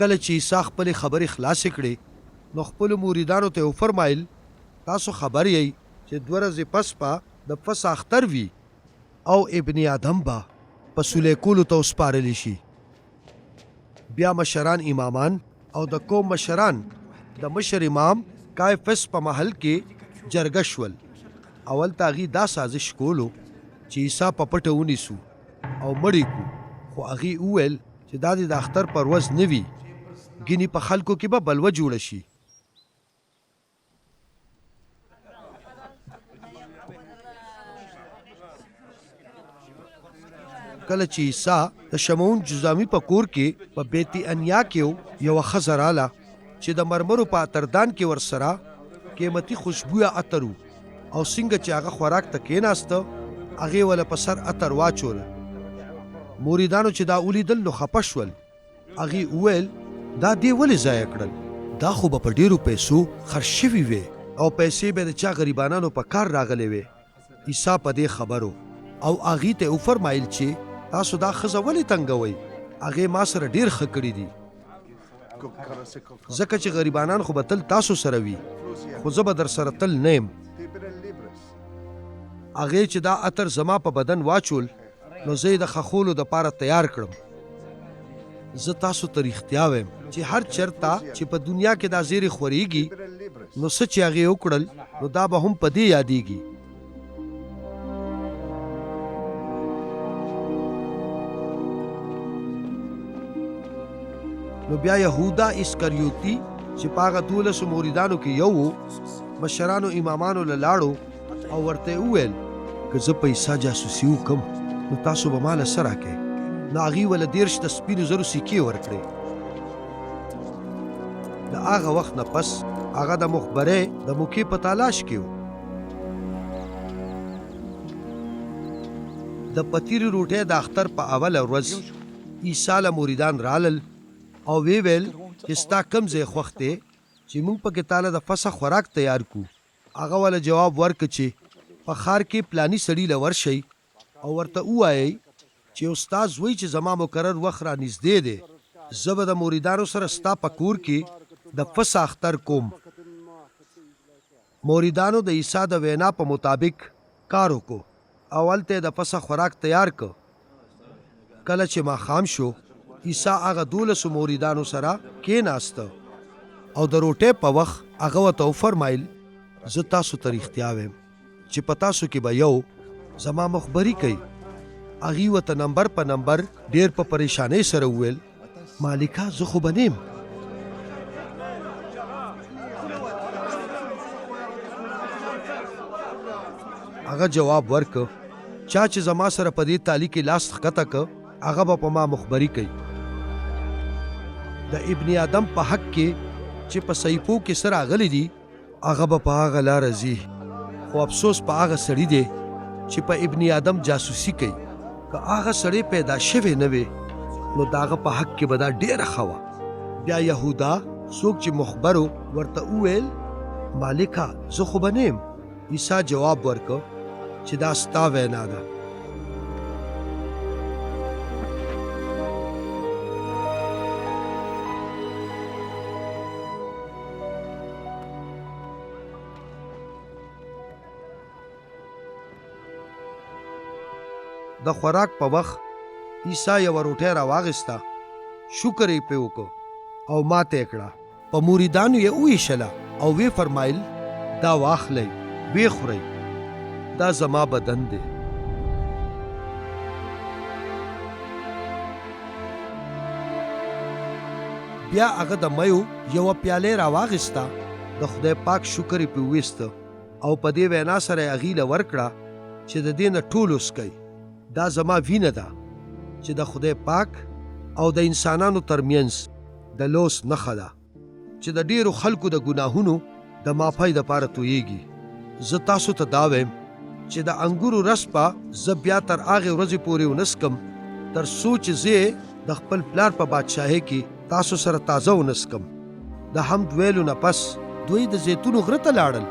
کله چې عیسی خپلې خبرې خلاصې کړې نو خپلو مریدانو ته وفرمایل تاسو خبر یئ چې 2 ورځې پس به د پس اختر وي او ابن آدم به په سولې کولو ته وسپارلی شي. بیا مشران امامان او د قوم مشران د مشر امام کایفس په محل کې جرګه شول. اول ته هغې دا سازش کولو چې عیسی په پټه ونیسو او مړی کړو، خو هغې وویل چې دا د اختر پر ورځ نه وي، ګینې په خلکو کې به بلوه جوړه شي. کله چې عیسی د شمعون جزامي په کور کې په بیت انیا کې یوه ښځه راله چې د مرمرو په اتردان کې ورسره قیمتي خوشبویه عطر و او څنګه چې هغه خوراک ته کېناسته هغې وله په سر عطر واچوله. مریدانو چې دا ولیدل نو خفه شول. هغې وویل دا دې ولې ضایع کړل؟ دا خو به په ډېرو پیسو خرڅ شوي وې او پیسې به د چا غریبانانو په کار راغلې وې. عیسی په دې خبرو او هغې ته وفرمایل چې تاسو دا ښځه ولې تنګوئ؟ هغې ما سره ډېر ښه کړي دي، ځکه چې غریبانان خو به تل تاسو سره وي، خو زه به در سره تل نه یم. هغې چې دا عطر زما په بدن واچول نو زه یې د خښولو دپاره تیار کړم. زه تاسو ته رښتیا وایم چې هر چېرته چې په دنیا کې دا زیرې خورېږي نو څه چې هغې وکړل نو دا به هم په دې یادېږي. نو بیا یهودا اسکریوتی چې په هغه 12 مریدانو کې یو و مشرانو امامانو له لاړو او ورته وویل که زه په عیسی جاسوسي وکړم نو تاسو به ماله څه راکئ؟ نو هغې وله 10 د سپینو زرو سکې ورکړې. د هغه وخت نه پس هغه د مخبرۍ د موقع په تلاش کې و. د پتیرې روټۍ د اختر په اوله ورځ عیسی له مریدان رالل او وی ویل چې ستا کوم ځای خوښ دی چې موږ پکې تاله د فسح خوراک تیار کړو. هغه وله جواب ورکړ چې په ښار کې پلاني سړي له ورشئ او ورته ووایئ چې استاد وایي چې زما مقرر وخت را نږدې دی، زه به د مریدانو سره ستا په کور کې د فسح اختر کوم. مریدانو د عیسی د وینا په مطابق کار وکړو. اول ته د فسح خوراک تیار کړ. کله چې ماښام شو عیسی هغه 12 مریدانو سره کېناسته او د روټۍ په وخت هغه ورته وفرمایل زه تاسو ته رښتیا وایم چې په تاسو کې به یو زما مخبري کوي. هغې ورته نمبر په نمبر ډېر په پریشانۍ سره وویل مالکه زه خو به نیم. هغه جواب ورکړ چا چې زما سره په دې تالي کې لاس ښکته کړ هغه به په ما مخبري کوي. د ابن آدم په حق کې چې په صحیفو کې څه راغلی دي هغه به په هغه لاره ځي، خو افسوس په هغه سړي دی چې په ابن آدم جاسوسي کوي. که هغه سړی پیدا شوی نه وي نو د هغه په حق کې به دا ډېره ښه وه. بیا یهودا څوک چې مخبرو ورته وویل مالکه زه خو به نه یم. عیسی جواب ورکړ چې دا ستا وینا ده. د خوراک په وخت عیسی یوه روټۍ راواغېسته، شکر یې پرې وکړ او ماته یې کړه. په مریدانو یې وویشله او ویې فرمایل دا واخلئ ویې خورئ، دا زما بدن دی. بیا هغه د میو یوه پیالۍ راواغېسته، د خدای پاک شکر یې پرې وویسته او په دې وینا سره یې هغې له ورکړه چې د دې نه ټول وڅښئ. دا زما وینه ده چې د خدای پاک او د انسانانو ترمنځ د لوس نښه ده چې د ډیرو خلکو د ګناهونو د معافۍ دپاره تویېږي. زه تاسو ته دا وایم چې د انګورو رس به زه بیا تر هغې ورځې پورې ونسکم تر څو چې زه د خپل پلار په بادشاهۍ کې تاسو سره تازه ونسکم. د حمد ویلو نه پس دوی د زیتونو غره ته لاړل